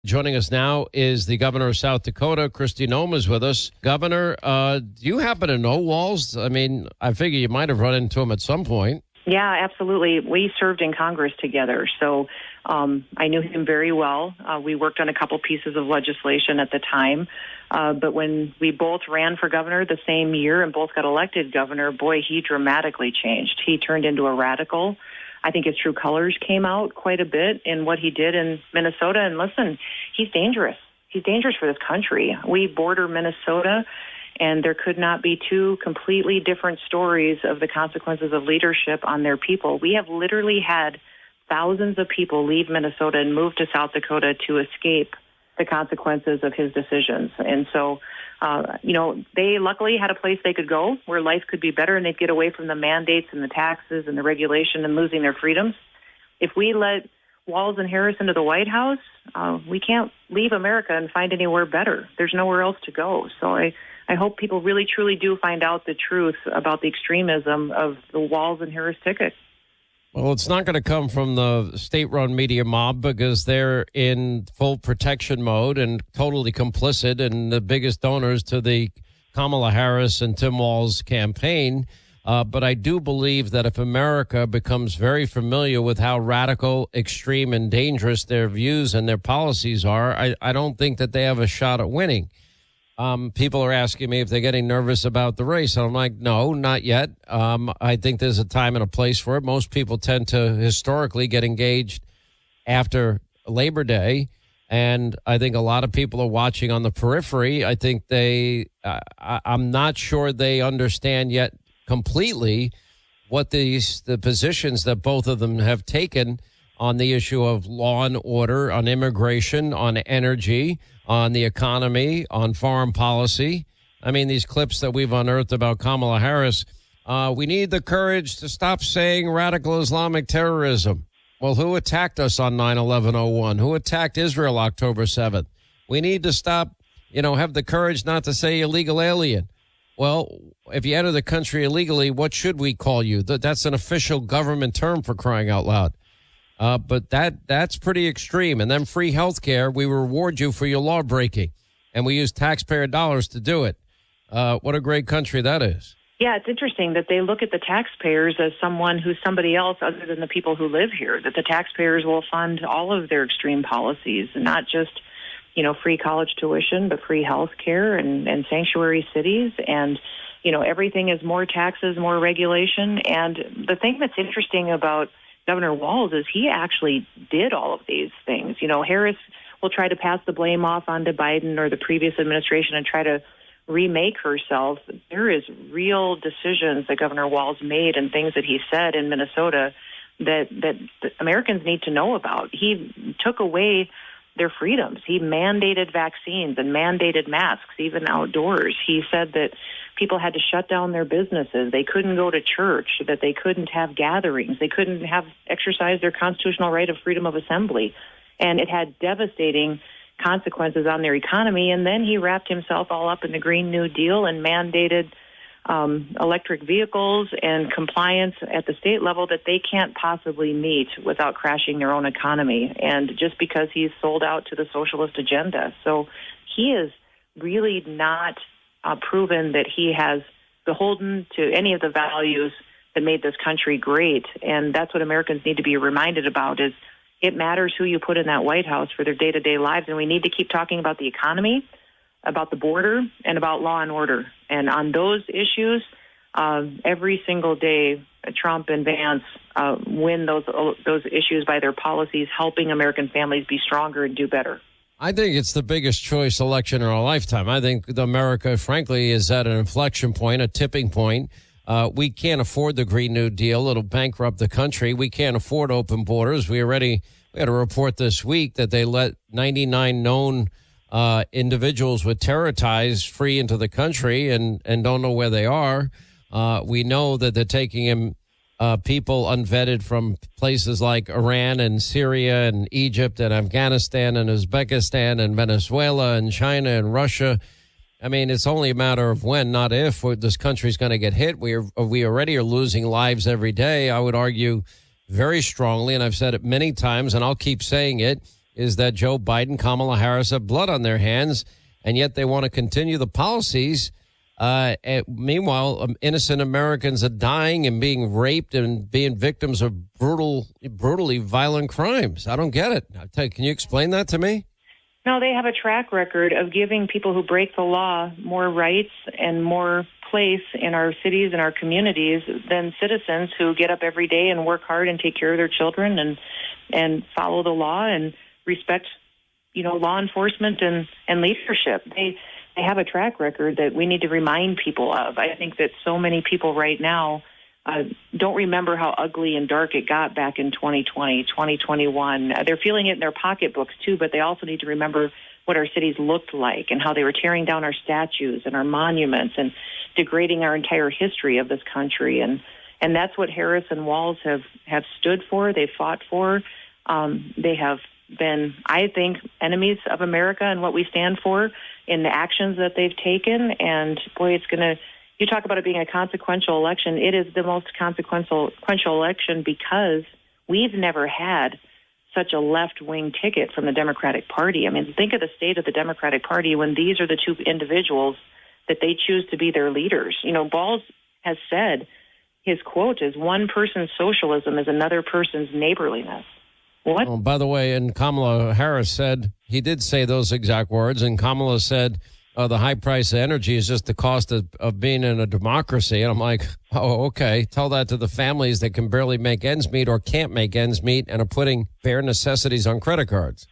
Joining us now is the governor of South Dakota. Kristi Noem is with us. Governor, do you happen to know Walz? I mean, I figure you might have run into him at some point. Yeah, absolutely. We served in Congress together, so I knew him very well. We worked on a couple pieces of legislation at the time, but when we both ran for governor the same year and both got elected governor, boy, he dramatically changed. He turned into a radical. I think his true colors came out quite a bit in what he did in Minnesota. And listen, he's dangerous. He's dangerous for this country. We border Minnesota, and there could not be two completely different stories of the consequences of leadership on their people. We have literally had thousands of people leave Minnesota and move to South Dakota to escape the consequences of his decisions. And so, they luckily had a place they could go where life could be better and they'd get away from the mandates and the taxes and the regulation and losing their freedoms. If we let Walz and Harris into the White House, we can't leave America and find anywhere better. There's nowhere else to go. So I hope people really, truly do find out the truth about the extremism of the Walz and Harris ticket. Well, it's not going to come from the state-run media mob because they're in full protection mode and totally complicit and the biggest donors to the Kamala Harris and Tim Walz campaign. But I do believe that if America becomes very familiar with how radical, extreme, and dangerous their views and their policies are, I don't think that they have a shot at winning. People are asking me if they're getting nervous about the race. And I'm like, no, not yet. I think there's a time and a place for it. Most people tend to historically get engaged after Labor Day. And I think a lot of people are watching on the periphery. I think I'm not sure they understand yet completely what the positions that both of them have taken on the issue of law and order, on immigration, on energy, on the economy, on foreign policy. I mean, these clips that we've unearthed about Kamala Harris, we need the courage to stop saying radical Islamic terrorism. Well, who attacked us on 9/11/01? Who attacked Israel October 7th? We need to stop, have the courage not to say illegal alien. Well, if you enter the country illegally, what should we call you? That's an official government term, for crying out loud. But that's pretty extreme. And then free health care, we reward you for your law breaking. And we use taxpayer dollars to do it. What a great country that is. Yeah, it's interesting that they look at the taxpayers as someone who's somebody else other than the people who live here, that the taxpayers will fund all of their extreme policies, not just, free college tuition, but free health care and sanctuary cities. And, everything is more taxes, more regulation. And the thing that's interesting about Governor Walz is he actually did all of these things. Harris will try to pass the blame off onto Biden or the previous administration and try to remake herself. There is real decisions that Governor Walz made and things that he said in Minnesota that Americans need to know about. He took away their freedoms. He mandated vaccines and mandated masks, even outdoors. He said that people had to shut down their businesses. They couldn't go to church, that they couldn't have gatherings. They couldn't exercise their constitutional right of freedom of assembly. And it had devastating consequences on their economy. And then he wrapped himself all up in the Green New Deal and mandated electric vehicles and compliance at the state level that they can't possibly meet without crashing their own economy. And just because he's sold out to the socialist agenda. So he is really not proven that he has beholden to any of the values that made this country great. And that's what Americans need to be reminded about is it matters who you put in that White House for their day-to-day lives. And we need to keep talking about the economy, about the border, and about law and order. And on those issues, every single day, Trump and Vance win those issues by their policies, helping American families be stronger and do better. I think it's the biggest choice election in our lifetime. I think America, frankly, is at an inflection point, a tipping point. We can't afford the Green New Deal. It'll bankrupt the country. We can't afford open borders. We had a report this week that they let 99 known individuals with terror ties free into the country and don't know where they are. We know that they're taking in people unvetted from places like Iran and Syria and Egypt and Afghanistan and Uzbekistan and Venezuela and China and Russia. I mean, it's only a matter of when, not if, this country's going to get hit. We already are losing lives every day. I would argue very strongly, and I've said it many times, and I'll keep saying it, is that Joe Biden, Kamala Harris have blood on their hands, and yet they want to continue the policies. Meanwhile, innocent Americans are dying and being raped and being victims of brutally violent crimes. I don't get it. Can you explain that to me? No, they have a track record of giving people who break the law more rights and more place in our cities and our communities than citizens who get up every day and work hard and take care of their children and follow the law and respect, law enforcement and leadership. They have a track record that we need to remind people of. I think that so many people right now don't remember how ugly and dark it got back in 2020, 2021. They're feeling it in their pocketbooks, too, but they also need to remember what our cities looked like and how they were tearing down our statues and our monuments and degrading our entire history of this country. And that's what Harris and Walz have stood for. They fought for. They have been, I think, enemies of America and what we stand for in the actions that they've taken. And, boy, you talk about it being a consequential election. It is the most consequential election because we've never had such a left-wing ticket from the Democratic Party. I mean, think of the state of the Democratic Party when these are the two individuals that they choose to be their leaders. Walz has said, his quote is, "One person's socialism is another person's neighborliness." What? Oh, by the way, and Kamala Harris said, he did say those exact words, and Kamala said, the high price of energy is just the cost of being in a democracy. And I'm like, oh, okay. Tell that to the families that can barely make ends meet or can't make ends meet and are putting bare necessities on credit cards.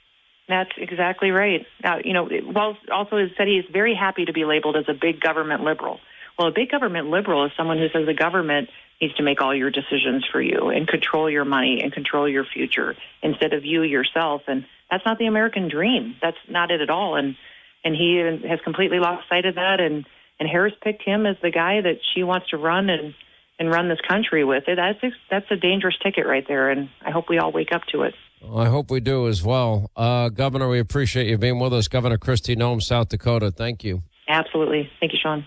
That's exactly right. Now, Walz also has said he is very happy to be labeled as a big government liberal. Well, a big government liberal is someone who says the government needs to make all your decisions for you and control your money and control your future instead of you yourself. And that's not the American dream. That's not it at all. And he has completely lost sight of that. And Harris picked him as the guy that she wants to run and run this country with. That's a dangerous ticket right there. And I hope we all wake up to it. Well, I hope we do as well. Governor, we appreciate you being with us. Governor Kristi, Noem, South Dakota. Thank you. Absolutely. Thank you, Sean.